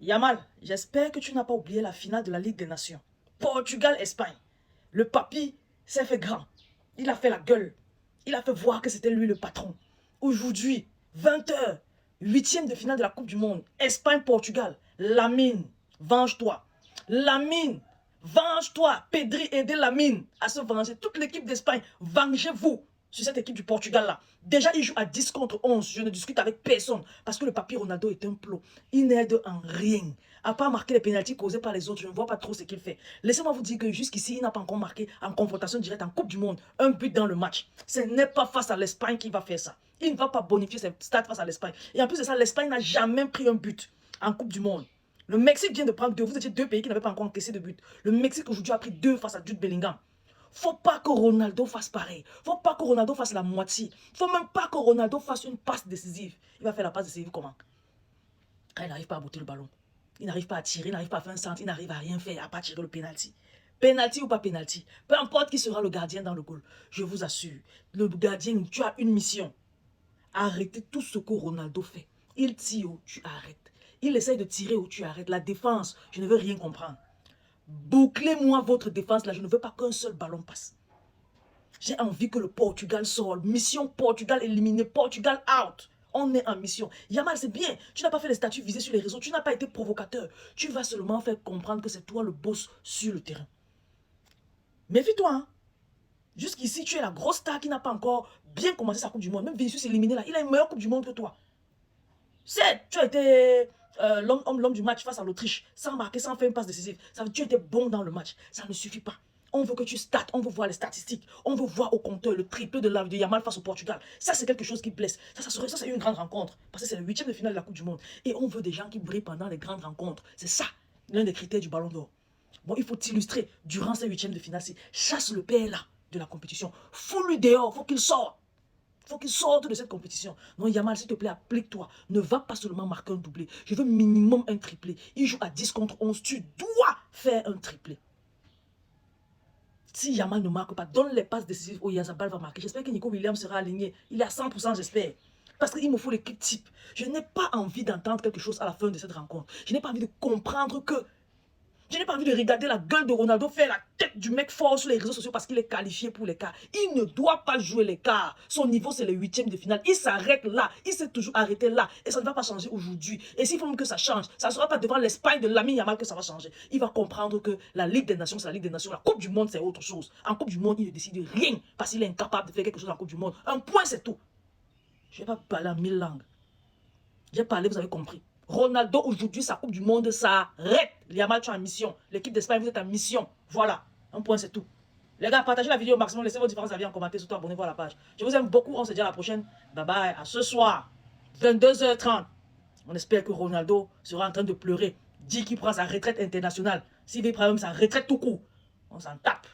Yamal, j'espère que tu n'as pas oublié la finale de la Ligue des Nations. Portugal-Espagne. Le papy s'est fait grand. Il a fait la gueule. Il a fait voir que c'était lui le patron. Aujourd'hui, 20 h, huitième de finale de la Coupe du Monde. Espagne-Portugal. Lamine, venge-toi. Lamine, venge-toi. Pedri, aidez Lamine à se venger. Toute l'équipe d'Espagne, vengez-vous sur cette équipe du Portugal là. Déjà, il joue à 10 contre 11. Je ne discute avec personne. Parce que le papier Ronaldo est un plot. Il n'aide en rien. À part marquer les pénaltys causés par les autres, je ne vois pas trop ce qu'il fait. Laissez-moi vous dire que jusqu'ici, il n'a pas encore marqué en confrontation directe en Coupe du Monde un but dans le match. Ce n'est pas face à l'Espagne qu'il va faire ça. Il ne va pas bonifier ses stats face à l'Espagne. Et en plus de ça, l'Espagne n'a jamais pris un but en Coupe du Monde. Le Mexique vient de prendre 2. Vous étiez 2 pays qui n'avaient pas encore encaissé de but. Le Mexique aujourd'hui a pris 2 face à Jude Bellingham. Faut pas que Ronaldo fasse pareil. Faut pas que Ronaldo fasse la moitié. Faut même pas que Ronaldo fasse une passe décisive. Il va faire la passe décisive comment? Quand il n'arrive pas à botter le ballon. Il n'arrive pas à tirer, il n'arrive pas à faire un centre, il n'arrive à rien faire, à pas tirer le penalty. Penalty ou pas penalty, peu importe qui sera le gardien dans le goal, je vous assure, le gardien, tu as une mission. Arrêtez tout ce que Ronaldo fait. Il tire ou tu arrêtes. Il essaye de tirer ou tu arrêtes. La défense, je ne veux rien comprendre. Bouclez-moi votre défense là, je ne veux pas qu'un seul ballon passe. J'ai envie que le Portugal sorte. Mission Portugal éliminé, Portugal out. On est en mission. Yamal, c'est bien. Tu n'as pas fait les statuts visés sur les réseaux. Tu n'as pas été provocateur. Tu vas seulement faire comprendre que c'est toi le boss sur le terrain. Méfie-toi. Hein? Jusqu'ici, tu es la grosse star qui n'a pas encore bien commencé sa Coupe du Monde. Même Vinicius est éliminé là. Il a une meilleure Coupe du Monde que toi. C'est, tu as été l'homme du match face à l'Autriche. Sans marquer, sans faire une passe décisive. Ça veut dire que tu étais bon dans le match. Ça ne suffit pas. On veut que tu startes, on veut voir les statistiques, on veut voir au compteur le triplé de Yamal face au Portugal. Ça, c'est quelque chose qui blesse. Ça c'est une grande rencontre. Parce que c'est le 8e de finale de la Coupe du Monde. Et on veut des gens qui brillent pendant les grandes rencontres. C'est ça, l'un des critères du Ballon d'Or. Bon, il faut t'illustrer durant ces 8e de finale. Chasse le père là de la compétition. Fous-lui dehors, faut qu'il sorte. Faut qu'il sorte de cette compétition. Non, Yamal, s'il te plaît, applique-toi. Ne va pas seulement marquer un doublé. Je veux minimum un triplé. Il joue à 10 contre 11. Tu dois faire un triplé. Si Yamal ne marque pas, donne les passes décisives où Yazabal va marquer. J'espère que Nico Williams sera aligné. Il est à 100%, j'espère. Parce qu'il me faut l'équipe type. Je n'ai pas envie d'entendre quelque chose à la fin de cette rencontre. Je n'ai pas envie de comprendre que... Je n'ai pas envie de regarder la gueule de Ronaldo faire la tête du mec fort sur les réseaux sociaux parce qu'il est qualifié pour les quarts. Il ne doit pas jouer les quarts. Son niveau, c'est le 8e de finale. Il s'arrête là. Il s'est toujours arrêté là. Et ça ne va pas changer aujourd'hui. Et s'il faut même que ça change, ça ne sera pas devant l'Espagne de Lamine Yamal que ça va changer. Il va comprendre que la Ligue des Nations, c'est la Ligue des Nations. La Coupe du Monde, c'est autre chose. En Coupe du Monde, il ne décide rien parce qu'il est incapable de faire quelque chose en Coupe du Monde. Un point, c'est tout. Je ne vais pas parler en 1000 langues. J'ai parlé, vous avez compris. Ronaldo, aujourd'hui, sa Coupe du Monde s'arrête. Yamal, tu es en mission. L'équipe d'Espagne, vous êtes en mission. Voilà. Un point, c'est tout. Les gars, partagez la vidéo au maximum. Laissez vos différents avis en commentaire. Surtout, abonnez-vous à la page. Je vous aime beaucoup. On se dit à la prochaine. Bye bye. À ce soir, 22 h 30. On espère que Ronaldo sera en train de pleurer. Dit qu'il prend sa retraite internationale. S'il veut prendre sa retraite tout court, on s'en tape.